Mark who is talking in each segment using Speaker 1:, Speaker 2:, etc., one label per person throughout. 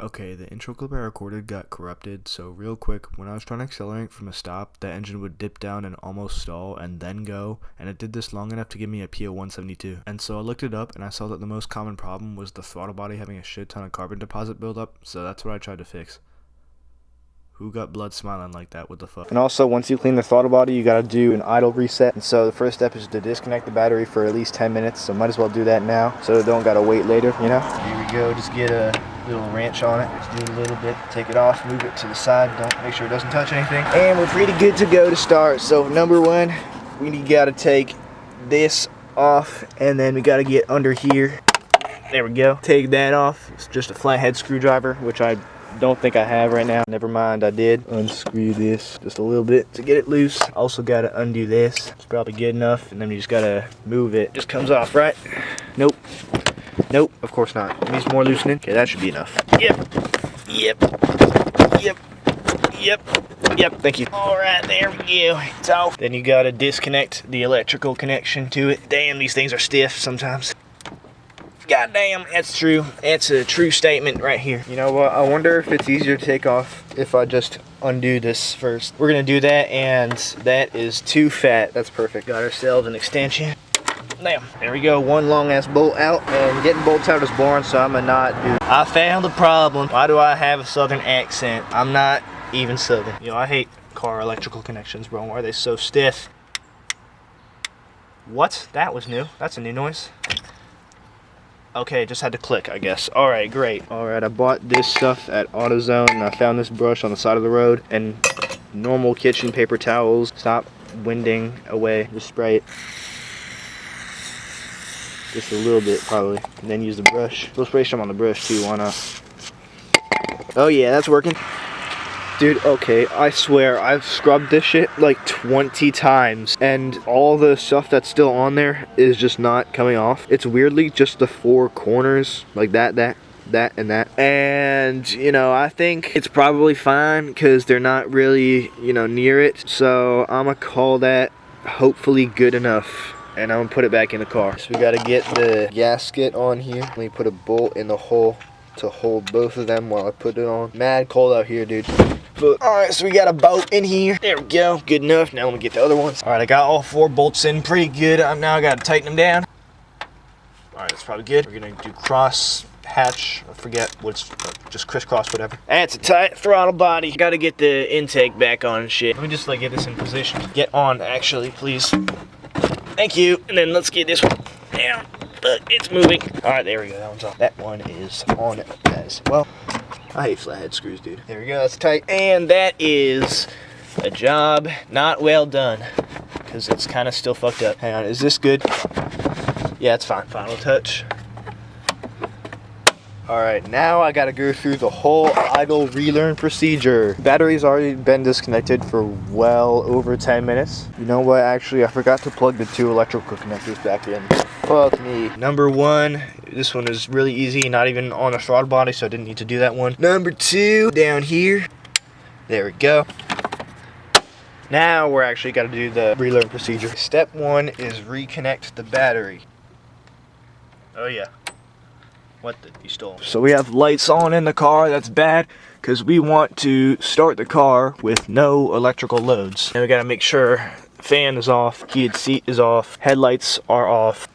Speaker 1: Okay, the intro clip I recorded got corrupted, so real quick, when I was trying to accelerate from a stop, the engine would dip down and almost stall and then go, and it did this long enough to give me a PO 172. And so I looked it up and I saw that the most common problem was the throttle body having a shit ton of carbon deposit buildup, so that's what I tried to fix. Who got blood smiling like that? What the fuck?
Speaker 2: And also, once you clean the throttle body, you gotta do an idle reset. And so the first step is to disconnect the battery for at least 10 minutes. So might as well do that now, so don't gotta wait later, you know? Here we go, just get a little wrench on it. Just do a little bit, take it off, move it to the side, don't make sure it doesn't touch anything. And we're pretty good to go to start. So number one, we gotta take this off, and then we gotta get under here. There we go. Take that off. It's just a flathead screwdriver, which I don't think I have right now. Never mind, I did. Unscrew this just a little bit to get it loose. Also gotta undo this. It's probably good enough, and then you just gotta move it. Just comes off, right? Nope. Nope, of course not. It needs more loosening. Okay, that should be enough. Yep. Thank you. All right, there we go. It's off. Then you gotta disconnect the electrical connection to it. Damn, these things are stiff sometimes. God damn, that's true. That's a true statement right here. You know what? I wonder if it's easier to take off if I just undo this first. We're gonna do that, and that is too fat. That's perfect. Got ourselves an extension. Damn. There we go. One long ass bolt out, and getting bolts out is boring, so I'm gonna not do it. I found the problem. Why do I have a southern accent? I'm not even southern. You know, I hate car electrical connections, bro. Why are they so stiff? What? That was new. That's a new noise. Okay, just had to click, I guess. Alright, great. Alright, I bought this stuff at AutoZone, and I found this brush on the side of the road, and normal kitchen paper towels. Stop winding away. Just spray it. Just a little bit, probably. And then use the brush. We'll spray some on the brush, too. Why not? Oh, yeah, that's working. Dude, okay, I swear, I've scrubbed this shit like 20 times, and all the stuff that's still on there is just not coming off. It's weirdly just the four corners, like that, and that. And, you know, I think it's probably fine, because they're not really, you know, near it. So, I'm gonna call that hopefully good enough, and I'm gonna put it back in the car. So, we gotta get the gasket on here. Let me put a bolt in the hole to hold both of them while I put it on. Mad cold out here, dude. Alright, so we got a bolt in here. There we go. Good enough. Now let me get the other ones. Alright, I got all four bolts in pretty good. Now I got to tighten them down. Alright, that's probably good. We're going to do cross hatch. I forget what's just crisscross, whatever. That's a tight throttle body. Got to get the intake back on and shit. Let me just like get this in position. Get on, actually, please. Thank you. And then let's get this one down. Look, it's moving. Alright, there we go. That one's on. That one is on as well. I hate flathead screws, dude. There we go, that's tight. And that is a job not well done, because it's kind of still fucked up. Hang on, is this good? Yeah, it's fine. Final touch. Alright, now I gotta go through the whole idle relearn procedure. Battery's already been disconnected for well over 10 minutes. You know what, actually, I forgot to plug the two electrical connectors back in. Fuck me. Number one, this one is really easy, not even on the throttle body, so I didn't need to do that one. Number two, down here. There we go. Now we're actually gotta do the relearn procedure. Step one is reconnect the battery. Oh yeah. What you stole? So we have lights on in the car. That's bad, because we want to start the car with no electrical loads. And we gotta make sure fan is off, heated seat is off, headlights are off.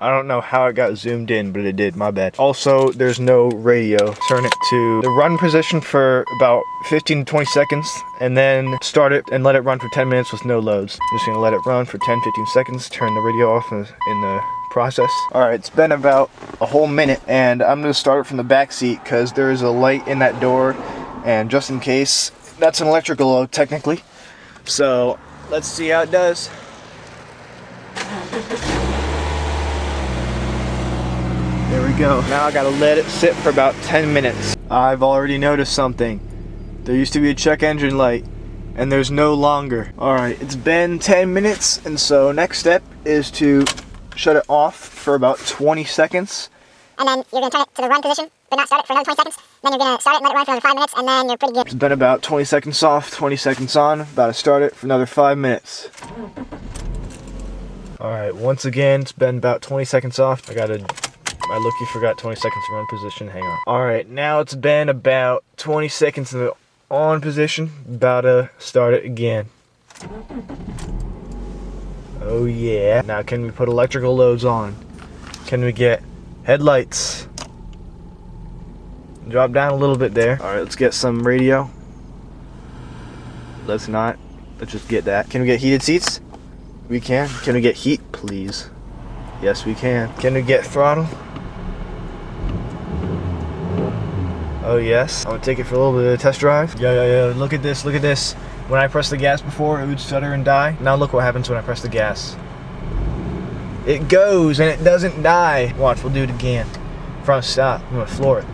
Speaker 2: I don't know how it got zoomed in, but it did, my bad. Also, there's no radio. Turn it to the run position for about 15 to 20 seconds, and then start it and let it run for 10 minutes with no loads. Just gonna let it run for 10-15 seconds, turn the radio off in the process. Alright, it's been about a whole minute, and I'm gonna start it from the back seat, because there is a light in that door, and just in case, that's an electrical load, technically. So, let's see how it does. There we go. Now I gotta let it sit for about 10 minutes. I've already noticed something. There used to be a check engine light, and there's no longer. Alright, it's been 10 minutes, and so next step is to shut it off for about 20 seconds.
Speaker 3: And then you're gonna turn it to the run position, but not start it for another 20 seconds. Then you're gonna start it and let it run for another 5 minutes, and then you're pretty good.
Speaker 2: It's been about 20 seconds off, 20 seconds on. About to start it for another 5 minutes. Alright, once again, it's been about 20 seconds off. I gotta
Speaker 1: I look-y forgot 20 seconds of run position. Hang on. Alright, now it's been about 20 seconds of the on position. About to start it again. Oh yeah. Now can we put electrical loads on? Can we get headlights? Drop down a little bit there. Alright, let's get some radio. Let's not. Let's just get that. Can we get heated seats? We can. Can we get heat, please? Yes, we can. Can we get throttle? Oh yes. I'm gonna take it for a little bit of a test drive. Yeah. Look at this. Look at this. When I pressed the gas before, it would stutter and die. Now look what happens when I press the gas. It goes and it doesn't die. Watch, we'll do it again. Front stop. I'm gonna floor it.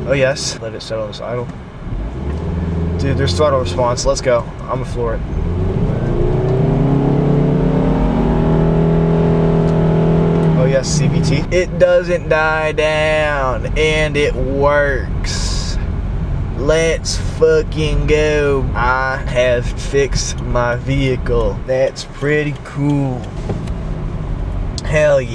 Speaker 1: Oh yes. Let it settle on this idle. Dude, there's throttle response. Let's go. I'm gonna floor it. Oh yes, CVT. It doesn't die down and it works. Let's fucking go. I have fixed my vehicle. That's pretty cool. Hell yeah.